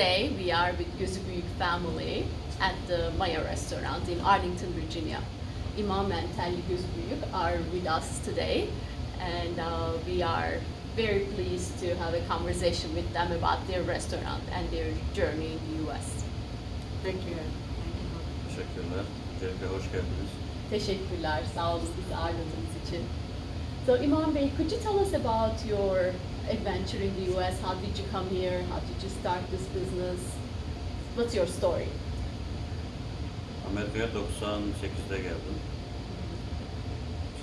today we are with Gözübüyük family at the Maya restaurant in Arlington, Virginia. Imam and Telli Gözübüyük are with us today, and we are very pleased to have a conversation with them about their restaurant and their journey in the US. Thank you. Teşekkürler. Öncelikle hoş geldiniz. Teşekkürler, sağ olun bizi ağırladığınız için. So Imam Bey, could you tell us about your adventure in the US? How did you come here? How did you start this business? What's your story? Amerika'ya 98'de geldim.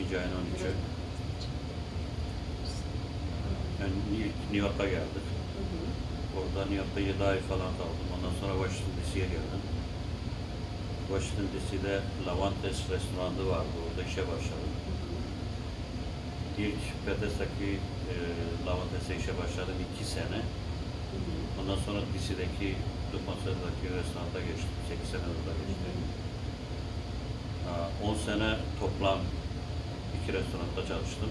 2. ayın 13'ü. Yani New York'a geldik. Orada New York'ta 7 ay falan kaldım. Ondan sonra Washington DC'ye geldim. Washington DC'de Lavantes restoranı vardı. Orada işe başladım. İlk Bethesda'daki Lavantes'e işe başladım 2 sene. Ondan sonra DC'deki Duponsel'daki restoranda geçtim. 8 sene orada geçtim. 10 sene toplam 2 restoranda çalıştım.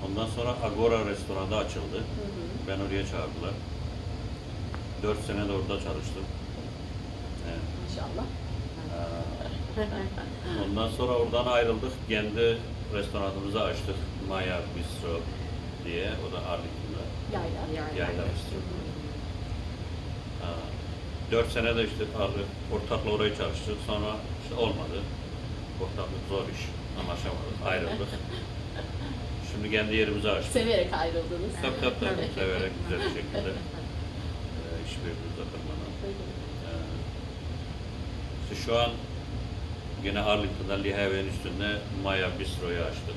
Ondan sonra Agora restoranı açıldı. Ben oraya çağırdılar. 4 sene de orada çalıştım. Evet. Maşallah. Ondan sonra oradan ayrıldık. Kendi restoranımızı açtık. Maya Bistro diye. O da Arlington'da. Yayla Bistro. 4 sene de işte ortakla orayı çalıştık. Sonra işte olmadı. Ortaklık zor iş. Anlaşamadık. Ayrıldık. Şimdi kendi yerimizi açtık. Severek ayrıldınız. Tabii. Severek güzel bir şekilde. İşbirliğimize tırmanan. İşte şu an yine Arlington'da Lee Hwy'nin üstünde Maya Bistro'yu açtık.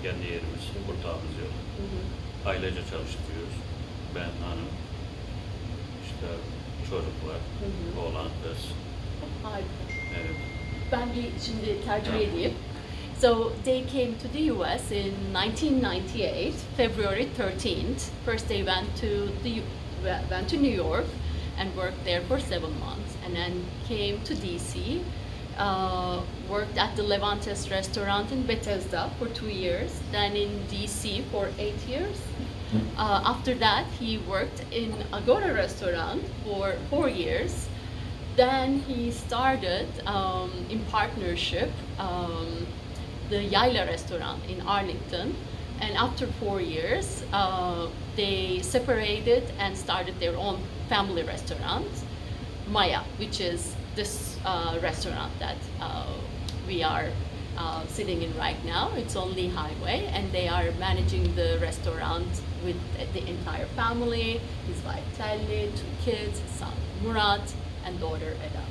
Kendi yerimiz, ortağımız yok. Ailece çalıştırıyoruz. Ben, hanım, işte çocuklar, oğlan, kız. Harika. Evet. Ben bir şimdi tercüme edeyim. So they came to the US in 1998, February 13th. First they went to New York and worked there for 7 months, and then came to DC, worked at the Levantes restaurant in Bethesda for 2 years, then in DC for 8 years. After that, he worked in Agora restaurant for 4 years. Then he started in partnership the Yayla restaurant in Arlington, and after 4 years, they separated and started their own family restaurant, Maya, which is this restaurant that we are sitting in right now. It's on Lee Hwy, and they are managing the restaurant with the entire family, his wife Telli, 2 kids, his son Murat, and daughter Eda.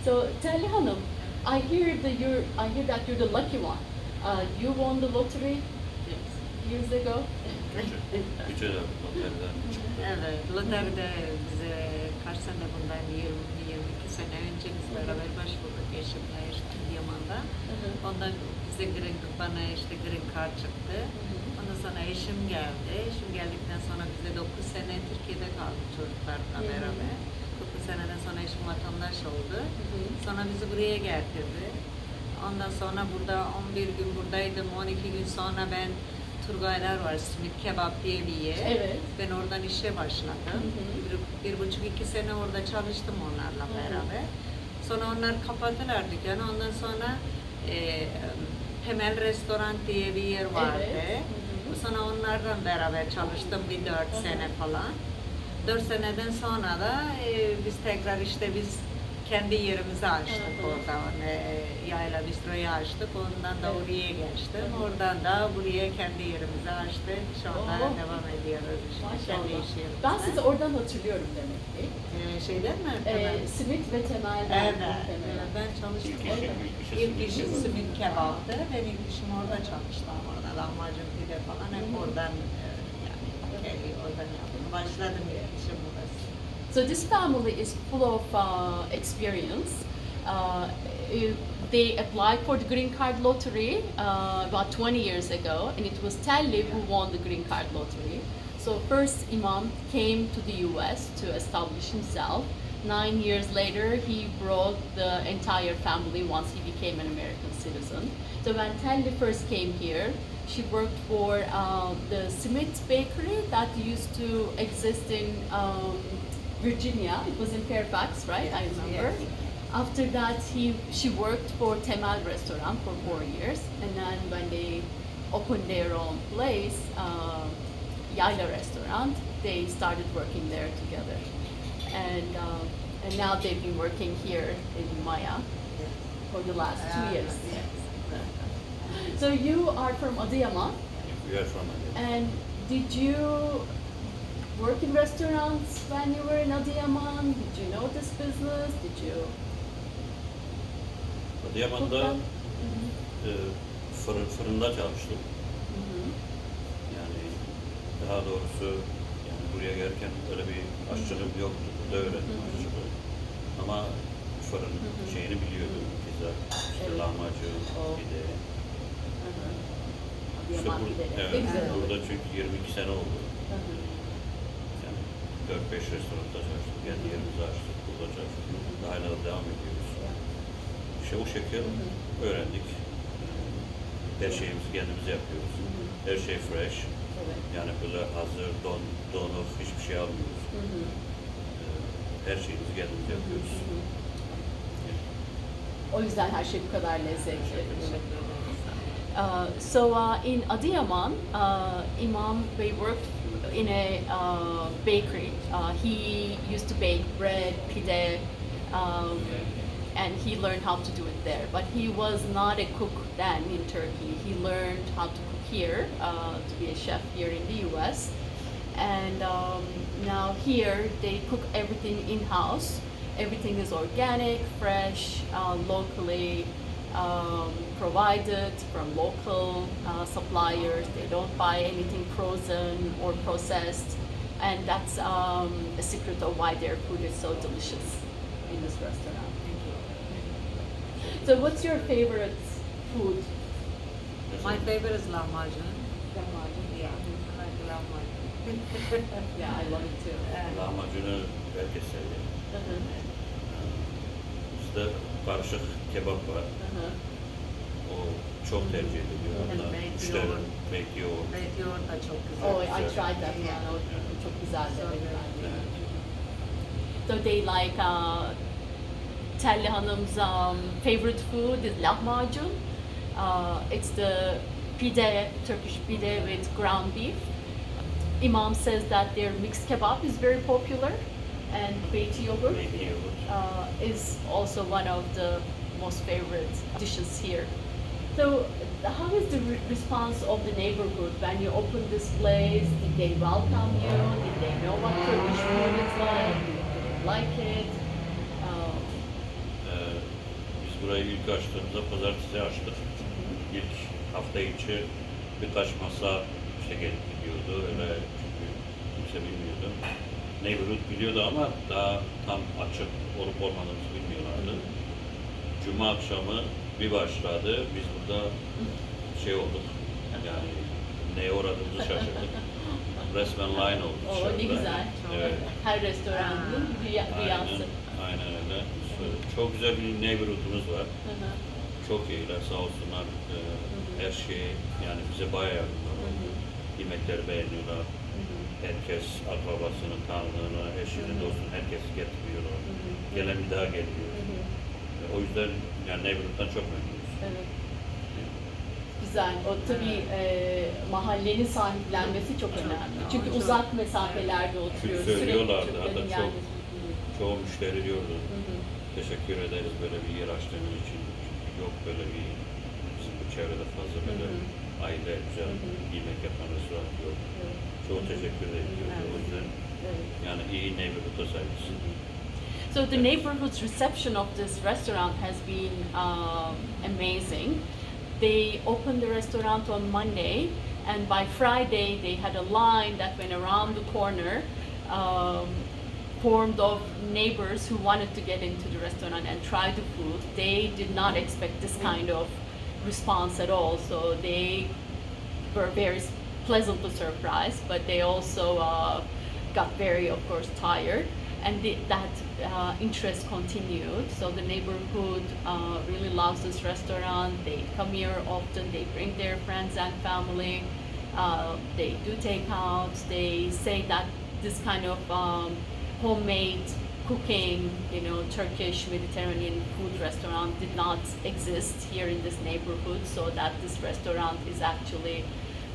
So Telli Hanım, I hear that you're the lucky one. You won the lottery years ago. Üçe de loteriden çıktı. Evet, loteride bize kaç sene bundan 20-22 sene önce biz beraber başvurduk eşimle işte Yaman'da. Ondan bize bana işte green card çıktı. Ondan sonra eşim geldi. Eşim geldikten sonra bize 9 sene Türkiye'de kaldık çocuklarla beraber. 9 seneden sonra eşim vatandaş oldu. Sonra bizi buraya getirdi. Ondan sonra burada 11 gün buradaydım. 12 gün sonra ben Turgaylar var, simit kebap diye bir yer. Evet. Ben oradan işe başladım. 1,5-2 sene orada çalıştım onlarla beraber. Sonra onlar kapattılar dükkanı. Ondan sonra Temel Restoran diye bir yer vardı. Evet. Sonra onlardan beraber çalıştım bir 4 sene falan. 4 seneden sonra da biz tekrar işte biz kendi yerimizi açtık orada. Yayla Bistro'yu açtık. Ondan da oraya geçtim. Oradan da buraya kendi yerimizi açtık. Şu anda devam ediyoruz işte. Kendi iş yerimize. Ben sizi oradan hatırlıyorum demek ki. Şeyden mi? Simit ve Temel. Evet. Ben çalıştım orada. İlk işim simit kebaptı. Ben ilk işim orada çalıştım. Orada lahmacun pide falan hep oradan oradan yaptım. Başladım ilk işim burası. So this family is full of experience. They applied for the green card lottery about 20 years ago, and it was Telli who won the green card lottery. So first Imam came to the US to establish himself. 9 years later, he brought the entire family once he became an American citizen. So when Telli first came here, she worked for the Smith Bakery that used to exist in Virginia. It was in Fairfax, right? I remember. Yes. After that, she worked for Temel Restaurant for 4 years, and then when they opened their own place, Yayla Restaurant, they started working there together, and now they've been working here in Maya for the last 2 years. So you are from Adıyaman, We are from India. and did you work in restaurants when you were in Adıyaman? Did you know this business? Did you cook Adıyaman'da them? fırında çalıştım. Mhm. Yani daha doğrusu yani buraya gelirken öyle bir aşçılığım yoktu. Burada öğrendim aşçılığı. Ama fırın şeyini biliyordum. Pizza, işte Evet. lahmacun, Oh. pide. İşte Adıyaman pideli. Ne evet, güzel olur. burada çünkü 22 sene oldu. Mhm. Yani 4-5 restoranda çalıştık. Kendi yerimizi açtık, burada çalıştık. Daha hala da devam ediyoruz. İşte o şekil öğrendik. Her şeyimizi kendimiz yapıyoruz. Her şey fresh. Evet. Yani böyle hazır, donuk hiçbir şey almıyoruz. Mhm. Her şeyimizi kendimiz yapıyoruz. O yüzden her şey bu kadar lezzetli. Teşekkür ederiz. So in Adıyaman, Imam Bey worked in a bakery. He used to bake bread, pide, and he learned how to do it there. But he was not a cook then in Turkey. He learned how to cook here, to be a chef here in the US. And now here they cook everything in-house. Everything is organic, fresh, locally provided from local suppliers. They don't buy anything frozen or processed. And that's a secret of why their food is so delicious in this restaurant. Thank you. So what's your favorite food? My favorite is lahmacun. Lahmacun. Yeah, I like lahmacun. Yeah, I love it too. Lahmacunu herkes seviyor. Uh-huh. Bizde karışık kebap var. Uh-huh. O çok tercih ediliyor. Hatta Belki müşteri yoğurt. belki yoğurt. Belki yoğurt da çok güzel. Oh, I Güzel. tried that one. Yeah. O çok güzel. So Evet, good. ben de. So they like Telli Hanım's favorite food is lahmacun. It's the pide, Turkish pide with ground beef. Imam says that their mixed kebab is very popular, and beyti yogurt Belki yoğurt. is also one of the most favorite dishes here. So, how is the response of the neighborhood when you opened this place? Did they welcome you? Did they know what Turkish food is like? Did they like it? Biz burayı ilk açtığımızda pazartesi açtık. İlk hafta içi birkaç masa işte gelip gidiyordu. Öyle çünkü kimse bilmiyordu. Neighborhood biliyordu ama daha tam açık olup olmadığımızı bilmiyorlardı. Cuma akşamı bir başladı. Biz burada şey olduk. Yani neye uğradığımızı şaşırdık. Resmen line olduk Oh, dışarıda. ne güzel. Evet. Her restoranın rüyası. Aynen öyle. Çok güzel bir neighborhood'umuz var. Hı hı. Çok iyiler sağ olsunlar. Her şey yani bize bayağı yardımlar oldu. Yemekleri beğeniyorlar. Herkes akrabasının, tanıdığını, eşini, dostunu herkesi getiriyorlar. Gelen bir daha geliyor. O yüzden yani neighborhood'dan çok memnunuz. Evet. Güzel. O tabii mahallenin sahiplenmesi çok önemli. Çünkü Çok- uzak mesafelerde oturuyoruz. Çünkü söylüyorlardı, Türklerin hatta çok- yani- Çoğu müşteri diyordu. Teşekkür ederiz böyle bir yer açtığınız için. Çünkü yok böyle bir bizim bu çevrede fazla böyle aile güzel yemek yapan restoran yok. Çoğu teşekkür ediyor. O yüzden yani iyi neighborhood'a sahibiz. So the neighborhood's reception of this restaurant has been amazing. They opened the restaurant on Monday, and by Friday they had a line that went around the corner, formed of neighbors who wanted to get into the restaurant and try the food. They did not expect this kind of response at all, so they were very pleasantly surprised, but they also got very, of course, tired. that interest continued. So the neighborhood really loves this restaurant. They come here often. They bring their friends and family. They do takeouts. They say that this kind of homemade cooking, you know, Turkish Mediterranean food restaurant did not exist here in this neighborhood, so that this restaurant is actually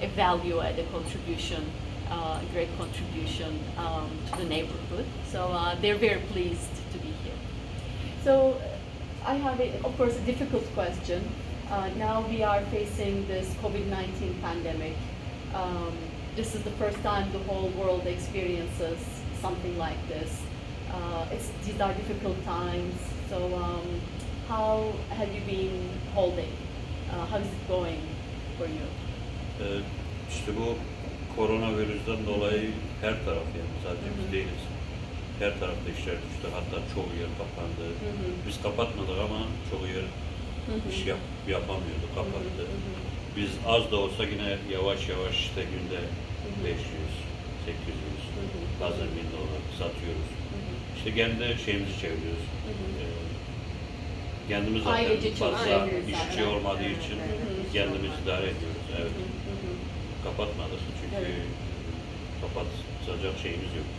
a value-added contribution, a great contribution to the neighborhood. So they're very pleased to be here. So I have, of course, a difficult question. Now we are facing this COVID-19 pandemic. This is the first time the whole world experiences something like this. These are difficult times. So how have you been holding? How is it going for you? İşte bu koronavirüsten dolayı her taraf, yani sadece biz değiliz. Her tarafta işler düştü. Hatta çoğu yer kapandı. Biz kapatmadık ama çoğu yer iş yapamıyordu, kapattı. Biz az da olsa yine yavaş yavaş işte günde 500, 800, bazen 1000 dolar satıyoruz. İşte kendi şeyimizi çeviriyoruz. Kendimiz zaten fazla işçi olmadığı için kendimiz idare ediyoruz. Evet. Kapatmadık çünkü kapatacak şeyimiz yok.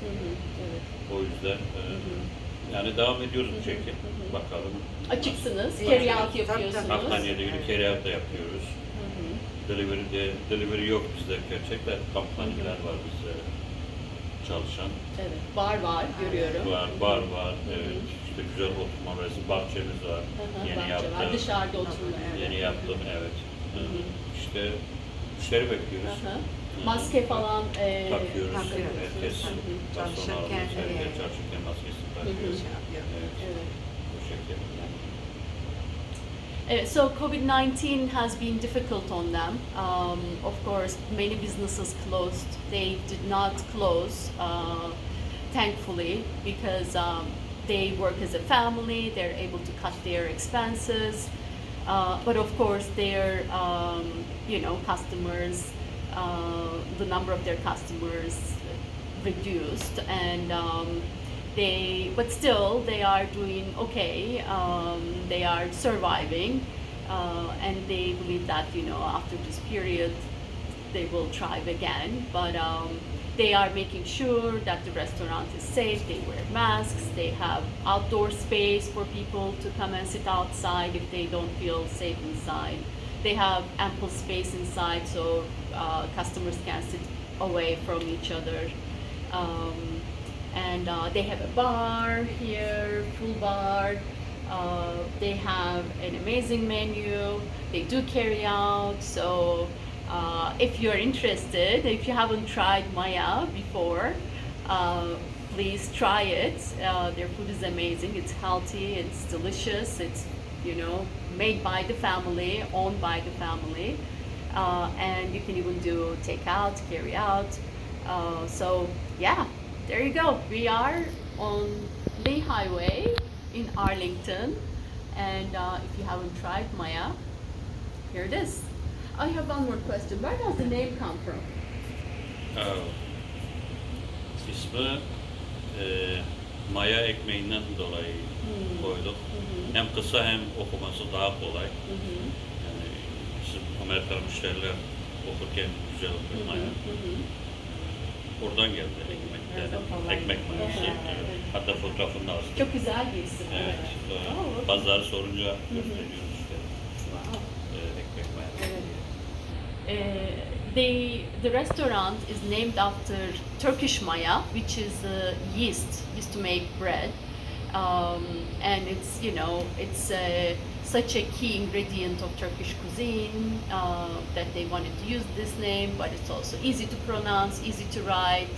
O yüzden yani devam ediyoruz bu şekilde. Bakalım. Açıksınız, carryout yapıyorsunuz. Hakkaniye'de yürü carryout da yapıyoruz. Delivery yok bizde gerçekten. Kampanyalar var bizde çalışan. Evet, bar var görüyorum. Var. Evet. İşte güzel oturma odası, bahçemiz var. Yeni yaptım. Dışarıda oturma. Yeni yaptım, evet. İşte müşteri bekliyoruz. Maske falan takıyoruz. Herkes Çalışırken çalışırken maskesini takıyoruz. Evet. Bu şekilde. So COVID-19 has been difficult on them. Of course, many businesses closed. They did not close, thankfully, because they work as a family. They're able to cut their expenses. But of course, their customers, the number of their customers reduced, and but still they are doing okay. They are surviving, and they believe that after this period they will thrive again. But they are making sure that the restaurant is safe. They wear masks. They have outdoor space for people to come and sit outside if they don't feel safe inside. They have ample space inside, so customers can sit away from each other. And they have a bar here, full bar. They have an amazing menu. They do carry out. So if you're interested, if you haven't tried Maya before, please try it. Their food is amazing. It's healthy. It's delicious. It's made by the family, owned by the family, and you can even do takeout, carry out. So yeah. There you go. We are on Lee Hwy in Arlington, and if you haven't tried Maya, here it is. I have one more question. Where does the name come from? İsmi Maya ekmeğinden dolayı koyduk. Hem kısa hem okuması daha kolay. Yani bizim Amerikan müşteriler okurken güzel okuyor Maya. Oradan geldi ekmek mayası. Hatta fotoğrafını da astık. Çok güzel bir isim. Evet. Pazarı sorunca gösteriyoruz işte. Ekmek mayası. The restaurant is named after Turkish maya, which is yeast used to make bread, and it's such a key ingredient of Turkish cuisine that they wanted to use this name. But it's also easy to pronounce, easy to write.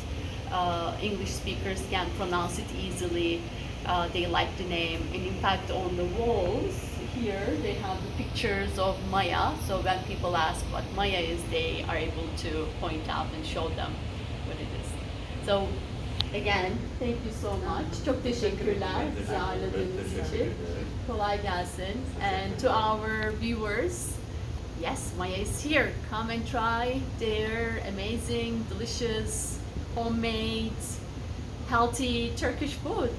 English speakers can pronounce it easily. They like the name, and in fact, on the walls here they have the pictures of Maya. So when people ask what Maya is, they are able to point out and show them what it is. So again, thank you so much. Çok teşekkürler bizi ağırladığınız için. Kolay gelsin. And to our viewers, yes, Maya is here. Come and try their amazing, delicious, homemade healthy Turkish food.